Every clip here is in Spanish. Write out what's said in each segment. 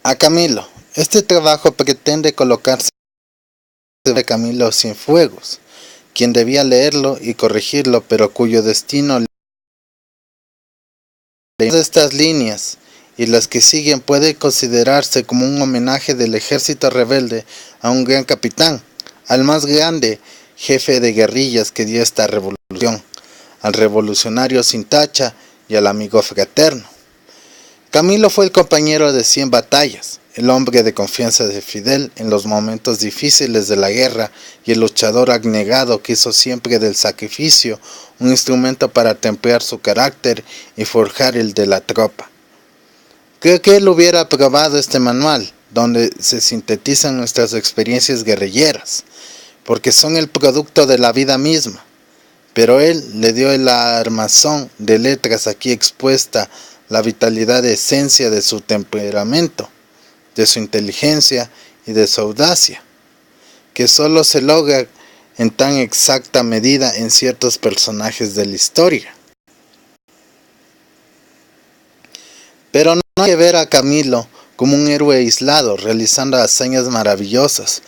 A Camilo. Este trabajo pretende colocarse de Camilo Cienfuegos, quien debía leerlo y corregirlo, pero cuyo destino de estas líneas y las que siguen puede considerarse como un homenaje del ejército rebelde a un gran capitán, al más grande jefe de guerrillas que dio esta revolución, al revolucionario sin tacha y al amigo fraterno. Camilo fue el compañero de 100 batallas, el hombre de confianza de Fidel en los momentos difíciles de la guerra y el luchador abnegado que hizo siempre del sacrificio un instrumento para temperar su carácter y forjar el de la tropa. Creo que él hubiera aprobado este manual, donde se sintetizan nuestras experiencias guerrilleras, porque son el producto de la vida misma, pero él le dio el armazón de letras aquí expuesta, la vitalidad de esencia de su temperamento, de su inteligencia y de su audacia, que solo se logra en tan exacta medida en ciertos personajes de la historia. Pero no hay que ver a Camilo como un héroe aislado realizando hazañas maravillosas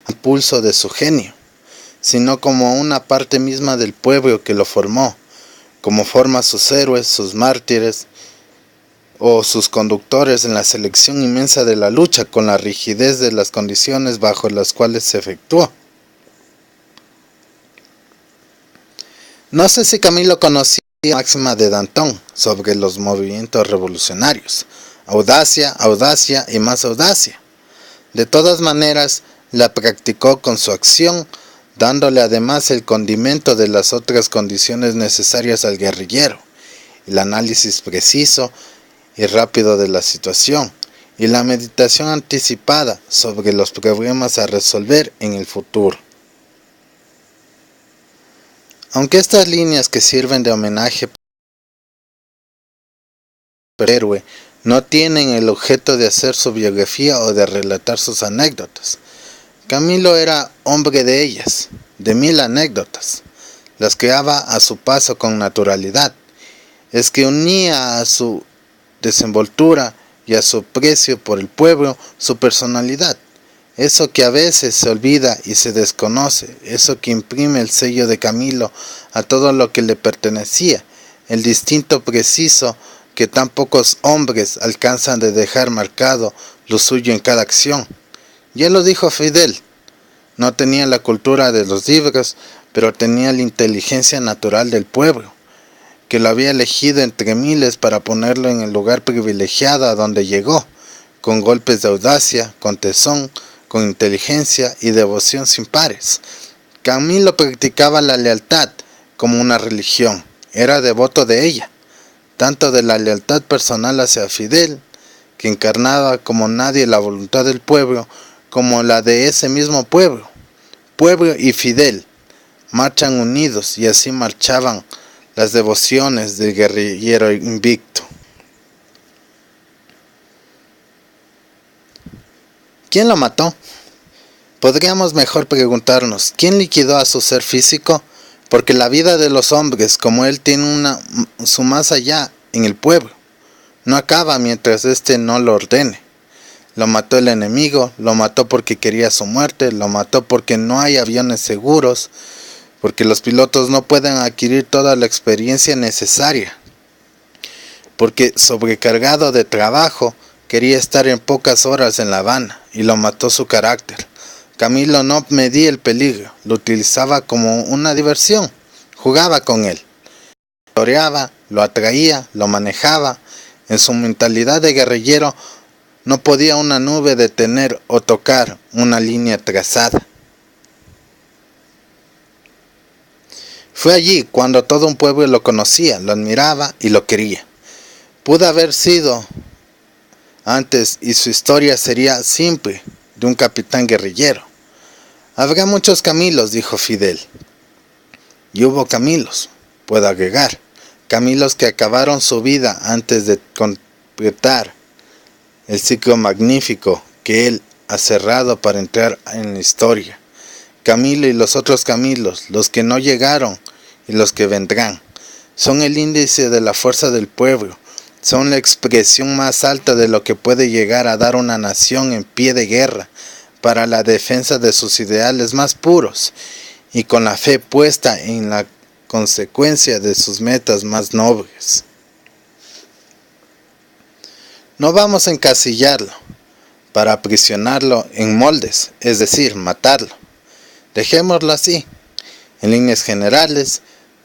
al pulso de su genio, sino como una parte misma del pueblo que lo formó, como forma sus héroes, sus mártires o sus conductores en la selección inmensa de la lucha con la rigidez de las condiciones bajo las cuales se efectuó. No sé si Camilo conocía la máxima de Danton sobre los movimientos revolucionarios: audacia, audacia y más audacia. De todas maneras, la practicó con su acción, dándole además el condimento de las otras condiciones necesarias al guerrillero: el análisis preciso y rápido de la situación, y la meditación anticipada sobre los problemas a resolver en el futuro. Aunque estas líneas que sirven de homenaje al héroe no tienen el objeto de hacer su biografía o de relatar sus anécdotas, Camilo era hombre de ellas, de 1000 anécdotas. Las creaba a su paso con naturalidad. Es que unía a su desenvoltura y a su precio por el pueblo su personalidad, eso que a veces se olvida y se desconoce, eso que imprime el sello de Camilo a todo lo que le pertenecía, el distinto preciso que tan pocos hombres alcanzan de dejar marcado lo suyo en cada acción. Ya lo dijo Fidel: no tenía la cultura de los libros, pero tenía la inteligencia natural del pueblo, que lo había elegido entre miles para ponerlo en el lugar privilegiado a donde llegó, con golpes de audacia, con tesón, con inteligencia y devoción sin pares. Camilo practicaba la lealtad como una religión, era devoto de ella, tanto de la lealtad personal hacia Fidel, que encarnaba como nadie la voluntad del pueblo, como la de ese mismo pueblo. Pueblo y Fidel marchan unidos, y así marchaban las devociones del guerrillero invicto. ¿Quién lo mató? Podríamos mejor preguntarnos, ¿quién liquidó a su ser físico? Porque la vida de los hombres como él tiene su más allá en el pueblo. No acaba mientras éste no lo ordene. Lo mató el enemigo, lo mató porque quería su muerte, lo mató porque no hay aviones seguros, porque los pilotos no pueden adquirir toda la experiencia necesaria, porque sobrecargado de trabajo quería estar en pocas horas en La Habana, y lo mató su carácter. Camilo no medía el peligro, lo utilizaba como una diversión, jugaba con él, lo toreaba, lo atraía, lo manejaba. En su mentalidad de guerrillero no podía una nube detener o tocar una línea trazada. Fue allí cuando todo un pueblo lo conocía, lo admiraba y lo quería. Pudo haber sido antes y su historia sería simple, de un capitán guerrillero. Habrá muchos Camilos, dijo Fidel. Y hubo Camilos, puedo agregar, Camilos que acabaron su vida antes de completar el ciclo magnífico que él ha cerrado para entrar en la historia. Camilo y los otros Camilos, los que no llegaron y los que vendrán, son el índice de la fuerza del pueblo, son la expresión más alta de lo que puede llegar a dar una nación en pie de guerra para la defensa de sus ideales más puros y con la fe puesta en la consecuencia de sus metas más nobles. No vamos a encasillarlo para aprisionarlo en moldes, es decir, matarlo. Dejémoslo así, en líneas generales,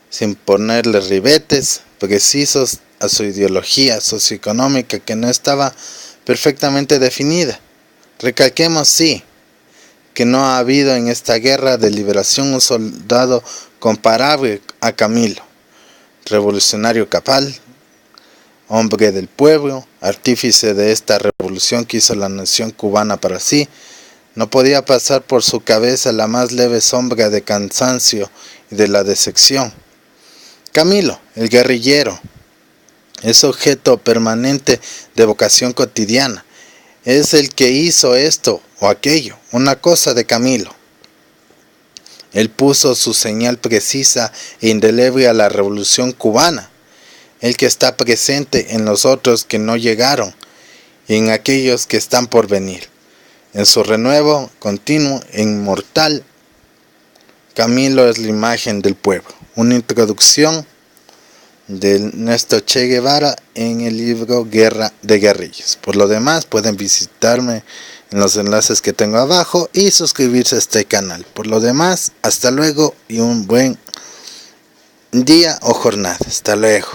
sin ponerle ribetes precisos a su ideología socioeconómica que no estaba perfectamente definida. Recalquemos, sí, que no ha habido en esta guerra de liberación un soldado comparable a Camilo, revolucionario cabal, hombre del pueblo, artífice de esta revolución que hizo la nación cubana para sí. No podía pasar por su cabeza la más leve sombra de cansancio y de la decepción. Camilo, el guerrillero, es objeto permanente de vocación cotidiana. Es el que hizo esto o aquello, una cosa de Camilo. Él puso su señal precisa e indeleble a la revolución cubana, el que está presente en los otros que no llegaron y en aquellos que están por venir. En su renuevo continuo e inmortal, Camilo es la imagen del pueblo. Una introducción de Néstor Che Guevara en el libro Guerra de Guerrillas. Por lo demás, pueden visitarme en los enlaces que tengo abajo y suscribirse a este canal. Por lo demás, hasta luego y un buen día o jornada. Hasta luego.